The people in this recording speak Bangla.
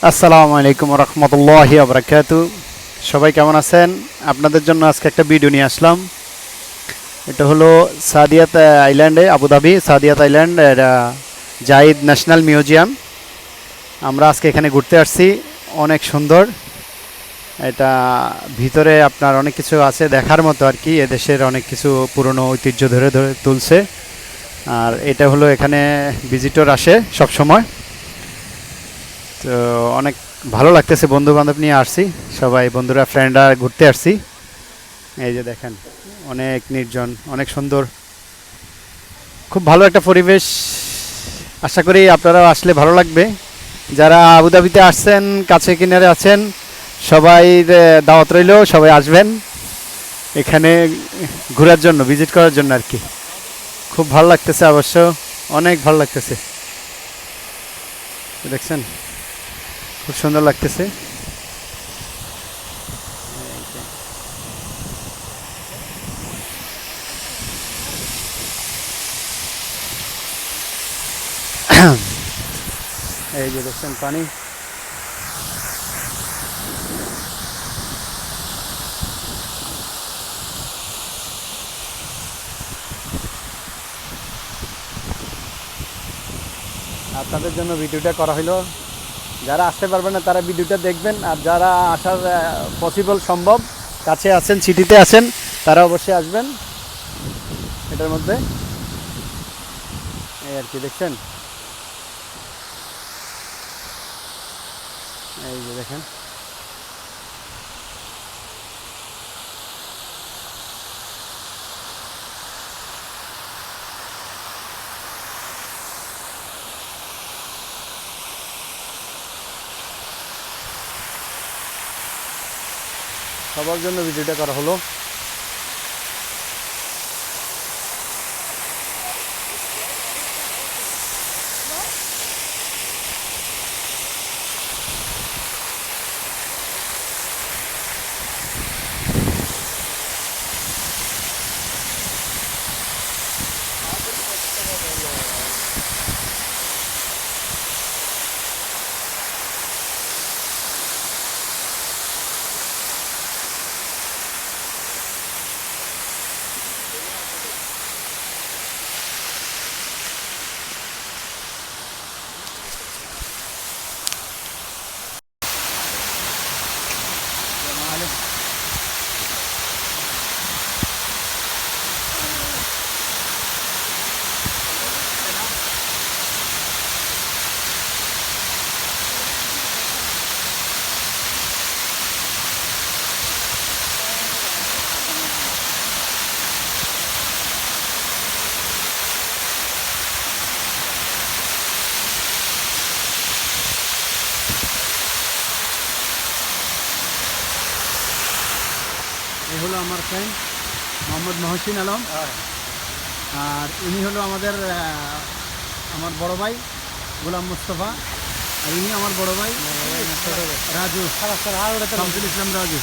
আসসালামু আলাইকুম রহমতুল্লাহি আবরাকাতু। সবাই কেমন আছেন? আপনাদের জন্য আজকে একটা ভিডিও নিয়ে আসলাম। এটা হলো সাদিয়াত আইল্যান্ডে, আবুধাবি সাদিয়াত আইল্যান্ড, এটা জাইদ ন্যাশনাল মিউজিয়াম। আমরা আজকে এখানে ঘুরতে আসছি। অনেক সুন্দর এটা। ভিতরে আপনার অনেক কিছু আছে দেখার মতো আর কি। এদেশের অনেক কিছু পুরনো ঐতিহ্য ধরে ধরে তুলছে। আর এটা হলো এখানে ভিজিটর আসে সব সময়। তো অনেক ভালো লাগতেছে, বন্ধু বান্ধব নিয়ে আসছি, সবাই বন্ধুরা ফ্রেন্ডরা ঘুরতে আসছি। এই যে দেখেন, অনেক নির্জন, অনেক সুন্দর, খুব ভালো একটা পরিবেশ। আশা করি আপনারাও আসলে ভালো লাগবে। যারা আবুধাবিতে আসছেন, কাছে কিনারে আছেন, সবাই দাওয়াত রইল, সবাই আসবেন এখানে ঘোরার জন্য, ভিজিট করার জন্য আর কি। খুব ভালো লাগতেছে অবশ্য, অনেক ভালো লাগতেছে। দেখছেন, খুব সুন্দর লাগতেছে। এই যে দেখছেন পানি। আপনাদের জন্য ভিডিওটা করা হলো। যারা আসতে পারবেন না তারা ভিডিওটা দেখবেন, আর যারা আসার পসিবল সম্ভব, কাছে আছেন, সিটিতে আছেন, তারা অবশ্যই আসবেন এটার মধ্যে। এই আর কি দেখছেন, এই যে দেখেন। সবার জন্য ভিডিওটা করা হলো। এই হলো আমার ফ্রেন্ড মোহাম্মদ মহসিন আলম, আর ইনি হলো আমাদের আমার বড় ভাই গোলাম মুস্তফা, আর ইনি আমার বড় ভাই রাজু, শামসুল ইসলাম রাজু।